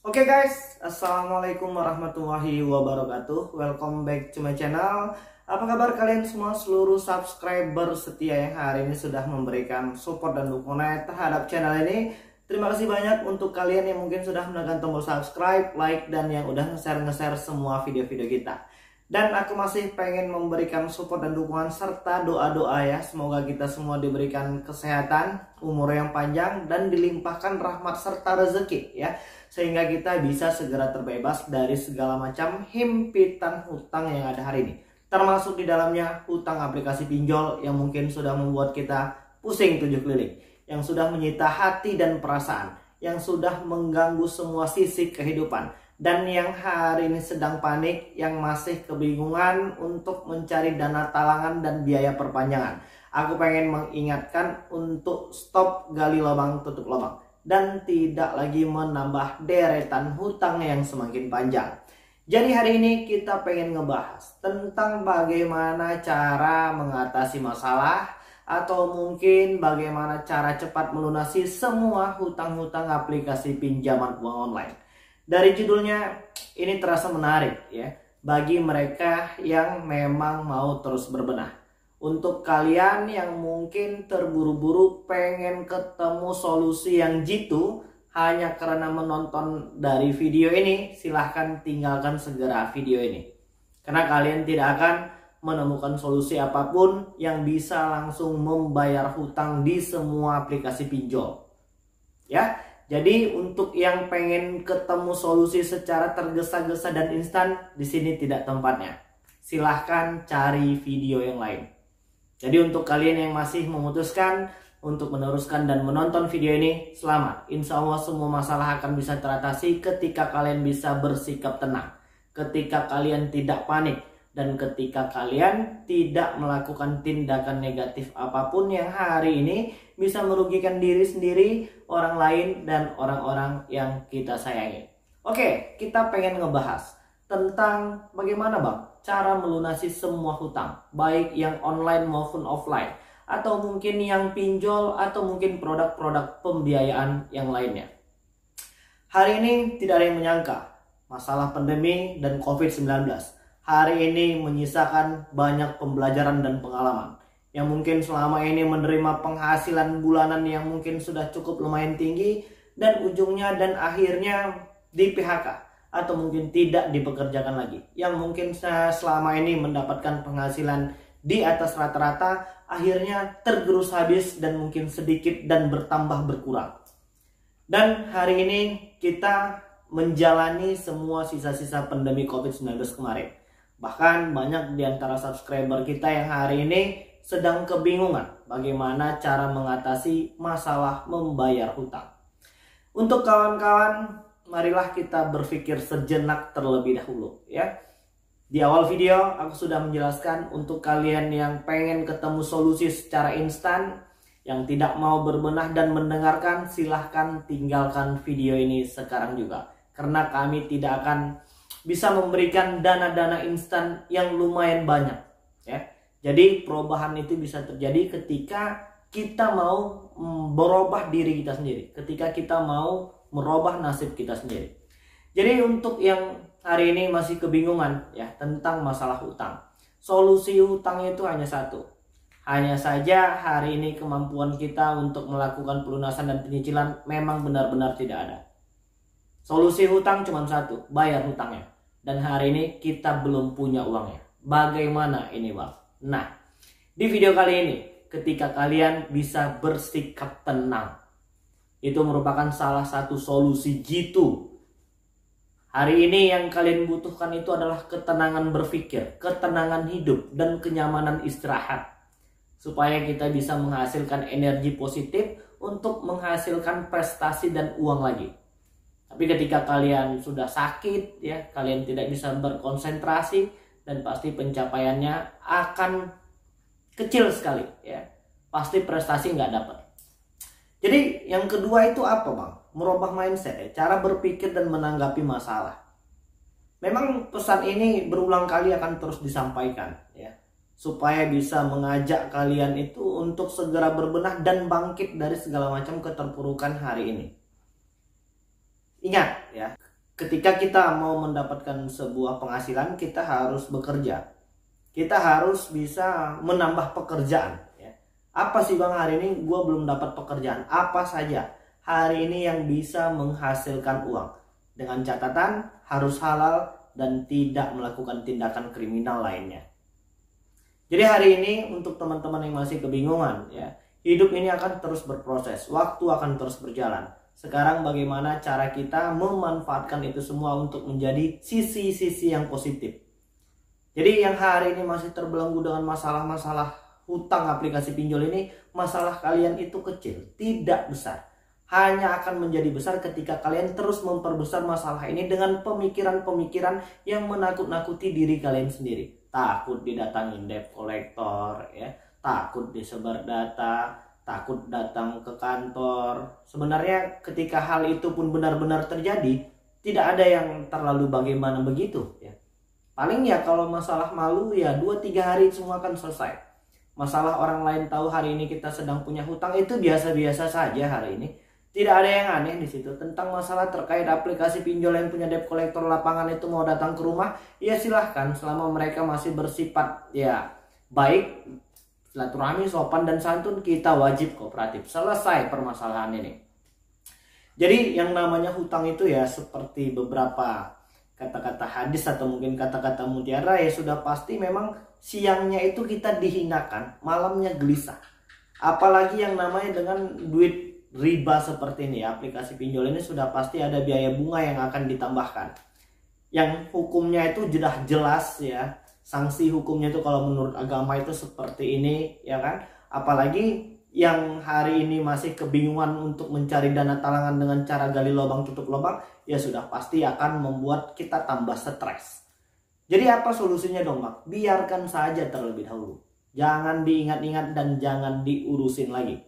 Oke guys, assalamualaikum warahmatullahi wabarakatuh. Welcome back to my channel. Apa kabar kalian semua, seluruh subscriber setia yang hari ini sudah memberikan support dan dukungan terhadap channel ini. Terima kasih banyak untuk kalian yang mungkin sudah menekan tombol subscribe, like, dan yang udah nge-share semua video-video kita. Dan aku masih pengen memberikan support dan dukungan serta doa-doa ya. Semoga kita semua diberikan kesehatan, umur yang panjang, dan dilimpahkan rahmat serta rezeki ya. Sehingga kita bisa segera terbebas dari segala macam himpitan hutang yang ada hari ini. Termasuk di dalamnya hutang aplikasi pinjol yang mungkin sudah membuat kita pusing tujuh keliling. Yang sudah menyita hati dan perasaan. Yang sudah mengganggu semua sisi kehidupan. Dan yang hari ini sedang panik, yang masih kebingungan untuk mencari dana talangan dan biaya perpanjangan. Aku pengen mengingatkan untuk stop gali lubang tutup lubang. Dan tidak lagi menambah deretan hutang yang semakin panjang. Jadi hari ini kita pengen ngebahas tentang bagaimana cara mengatasi masalah. Atau mungkin bagaimana cara cepat melunasi semua hutang-hutang aplikasi pinjaman uang online. Dari judulnya ini terasa menarik ya bagi mereka yang memang mau terus berbenah. Untuk kalian yang mungkin terburu-buru pengen ketemu solusi yang jitu hanya karena menonton dari video ini, silahkan tinggalkan segera video ini. Karena kalian tidak akan menemukan solusi apapun yang bisa langsung membayar hutang di semua aplikasi pinjol. Ya. Jadi untuk yang pengen ketemu solusi secara tergesa-gesa dan instan, di sini tidak tempatnya. Silahkan cari video yang lain. Jadi untuk kalian yang masih memutuskan untuk meneruskan dan menonton video ini, selamat. Insya Allah semua masalah akan bisa teratasi ketika kalian bisa bersikap tenang. Ketika kalian tidak panik. Dan ketika kalian tidak melakukan tindakan negatif apapun yang hari ini bisa merugikan diri sendiri, orang lain, dan orang-orang yang kita sayangi. Oke, kita pengen ngebahas tentang bagaimana bang cara melunasi semua hutang, baik yang online maupun offline, atau mungkin yang pinjol, atau mungkin produk-produk pembiayaan yang lainnya. Hari ini tidak ada yang menyangka masalah pandemi dan COVID-19 hari ini menyisakan banyak pembelajaran dan pengalaman. Yang mungkin selama ini menerima penghasilan bulanan yang mungkin sudah cukup lumayan tinggi. Dan ujungnya dan akhirnya di PHK. Atau mungkin tidak dipekerjakan lagi. Yang mungkin selama ini mendapatkan penghasilan di atas rata-rata. Akhirnya tergerus habis dan mungkin sedikit dan bertambah berkurang. Dan hari ini kita menjalani semua sisa-sisa pandemi COVID-19 kemarin. Bahkan banyak di antara subscriber kita yang hari ini sedang kebingungan bagaimana cara mengatasi masalah membayar hutang. Untuk kawan-kawan, marilah kita berpikir sejenak terlebih dahulu ya. Di awal video aku sudah menjelaskan untuk kalian yang pengen ketemu solusi secara instan, yang tidak mau berbenah dan mendengarkan, silahkan tinggalkan video ini sekarang juga. Karena kami tidak akan bisa memberikan dana-dana instan yang lumayan banyak ya. Jadi perubahan itu bisa terjadi ketika kita mau berubah diri kita sendiri, ketika kita mau merubah nasib kita sendiri. Jadi untuk yang hari ini masih kebingungan ya tentang masalah hutang, solusi hutang itu hanya satu. Hanya saja hari ini kemampuan kita untuk melakukan pelunasan dan penyicilan memang benar-benar tidak ada. Solusi hutang cuma satu, bayar hutangnya. Dan hari ini kita belum punya uangnya. Bagaimana ini bang? Nah, di video kali ini ketika kalian bisa bersikap tenang, itu merupakan salah satu solusi jitu. Hari ini yang kalian butuhkan itu adalah ketenangan berpikir, ketenangan hidup, dan kenyamanan istirahat. Supaya kita bisa menghasilkan energi positif untuk menghasilkan prestasi dan uang lagi. Tapi ketika kalian sudah sakit ya, kalian tidak bisa berkonsentrasi dan pasti pencapaiannya akan kecil sekali ya. Pasti prestasi nggak dapat. Jadi yang kedua itu apa bang? Merubah mindset ya, cara berpikir dan menanggapi masalah. Memang pesan ini berulang kali akan terus disampaikan ya. Supaya bisa mengajak kalian itu untuk segera berbenah dan bangkit dari segala macam keterpurukan hari ini. Ingat ya, ketika kita mau mendapatkan sebuah penghasilan, kita harus bekerja. Kita harus bisa menambah pekerjaan. Ya. Apa sih Bang, hari ini gue belum dapat pekerjaan? Apa saja hari ini yang bisa menghasilkan uang? Dengan catatan harus halal dan tidak melakukan tindakan kriminal lainnya. Jadi hari ini untuk teman-teman yang masih kebingungan, ya, hidup ini akan terus berproses, waktu akan terus berjalan. Sekarang bagaimana cara kita memanfaatkan itu semua untuk menjadi sisi-sisi yang positif. Jadi yang hari ini masih terbelenggu dengan masalah-masalah hutang aplikasi pinjol ini, masalah kalian itu kecil, tidak besar. Hanya akan menjadi besar ketika kalian terus memperbesar masalah ini dengan pemikiran-pemikiran yang menakut-nakuti diri kalian sendiri. Takut didatangin debt collector, ya, takut disebar data, takut datang ke kantor. Sebenarnya ketika hal itu pun benar-benar terjadi, tidak ada yang terlalu bagaimana begitu, ya. Paling ya kalau masalah malu ya 2-3 hari semua akan selesai. Masalah orang lain tahu hari ini kita sedang punya hutang itu biasa-biasa saja hari ini. Tidak ada yang aneh di situ. Tentang masalah terkait aplikasi pinjol yang punya debt collector lapangan itu mau datang ke rumah, ya silahkan selama mereka masih bersifat ya baik, silaturahmi, sopan dan santun, kita wajib kooperatif. Selesai permasalahan ini. Jadi yang namanya hutang itu ya seperti beberapa kata-kata hadis atau mungkin kata-kata mutiara, ya sudah pasti memang siangnya itu kita dihinakan, malamnya gelisah. Apalagi yang namanya dengan duit riba seperti ini, aplikasi pinjol ini sudah pasti ada biaya bunga yang akan ditambahkan. Yang hukumnya itu sudah jelas ya. Sanksi hukumnya itu kalau menurut agama itu seperti ini, ya kan? Apalagi yang hari ini masih kebingungan untuk mencari dana talangan dengan cara gali lubang tutup lubang, ya sudah pasti akan membuat kita tambah stres. Jadi apa solusinya dong Bang? Biarkan saja terlebih dahulu. Jangan diingat-ingat dan jangan diurusin lagi.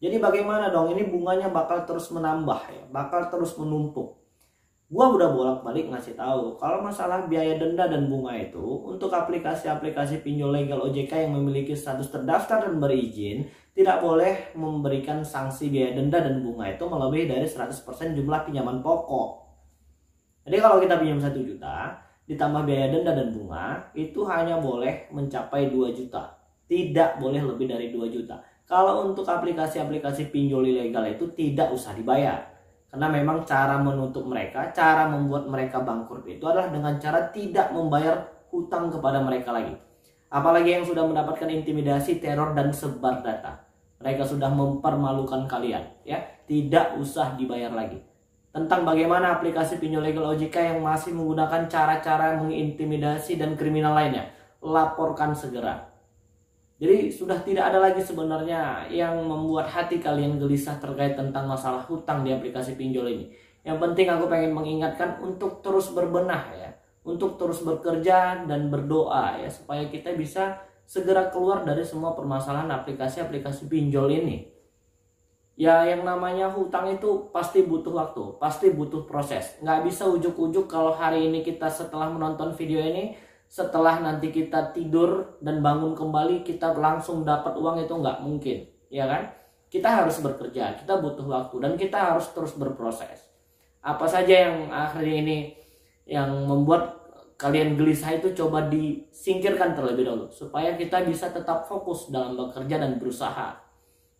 Jadi bagaimana dong? Ini bunganya bakal terus menambah ya, bakal terus menumpuk. Gua udah bolak-balik ngasih tahu kalau masalah biaya denda dan bunga itu untuk aplikasi-aplikasi pinjol legal OJK yang memiliki status terdaftar dan berizin tidak boleh memberikan sanksi biaya denda dan bunga itu melebihi dari 100% jumlah pinjaman pokok. Jadi kalau kita pinjam 1 juta ditambah biaya denda dan bunga itu hanya boleh mencapai 2 juta. Tidak boleh lebih dari 2 juta. Kalau untuk aplikasi-aplikasi pinjol ilegal itu tidak usah dibayar. Karena memang cara menutup mereka, cara membuat mereka bangkrut itu adalah dengan cara tidak membayar hutang kepada mereka lagi. Apalagi yang sudah mendapatkan intimidasi, teror, dan sebar data. Mereka sudah mempermalukan kalian, ya. Tidak usah dibayar lagi. Tentang bagaimana aplikasi pinjol legal OJK yang masih menggunakan cara-cara mengintimidasi dan kriminal lainnya, laporkan segera. Jadi sudah tidak ada lagi sebenarnya yang membuat hati kalian gelisah terkait tentang masalah hutang di aplikasi pinjol ini. Yang penting aku pengen mengingatkan untuk terus berbenah ya, untuk terus bekerja dan berdoa ya, supaya kita bisa segera keluar dari semua permasalahan aplikasi-aplikasi pinjol ini. Ya yang namanya hutang itu pasti butuh waktu, pasti butuh proses. Nggak bisa ujuk-ujuk kalau hari ini kita setelah menonton video ini, setelah nanti kita tidur dan bangun kembali kita langsung dapat uang, itu nggak mungkin, ya kan? Kita harus bekerja, kita butuh waktu dan kita harus terus berproses. Apa saja yang akhirnya ini yang membuat kalian gelisah itu coba disingkirkan terlebih dahulu supaya kita bisa tetap fokus dalam bekerja dan berusaha.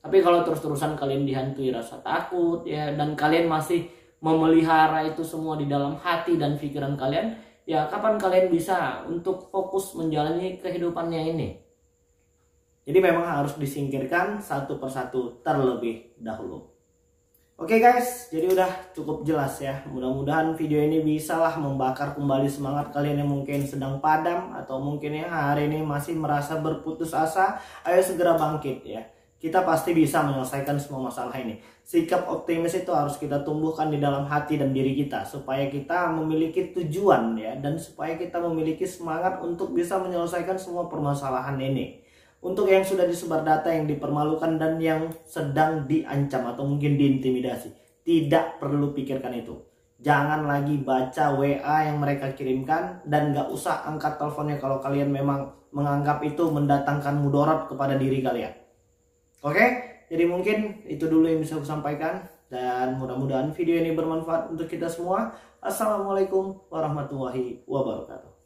Tapi kalau terus-terusan kalian dihantui rasa takut ya, dan kalian masih memelihara itu semua di dalam hati dan pikiran kalian, ya kapan kalian bisa untuk fokus menjalani kehidupannya ini? Jadi memang harus disingkirkan satu persatu terlebih dahulu. Oke guys, jadi udah cukup jelas ya. Mudah-mudahan video ini bisalah membakar kembali semangat kalian yang mungkin sedang padam atau mungkin yang hari ini masih merasa berputus asa. Ayo segera bangkit ya. Kita pasti bisa menyelesaikan semua masalah ini. Sikap optimis itu harus kita tumbuhkan di dalam hati dan diri kita supaya kita memiliki tujuan ya, dan supaya kita memiliki semangat untuk bisa menyelesaikan semua permasalahan ini. Untuk yang sudah disebar data, yang dipermalukan dan yang sedang diancam atau mungkin diintimidasi, tidak perlu pikirkan itu. Jangan lagi baca WA yang mereka kirimkan dan gak usah angkat teleponnya kalau kalian memang menganggap itu mendatangkan mudarat kepada diri kalian. Oke, jadi mungkin itu dulu yang bisa aku sampaikan. Dan mudah-mudahan video ini bermanfaat untuk kita semua. Assalamualaikum warahmatullahi wabarakatuh.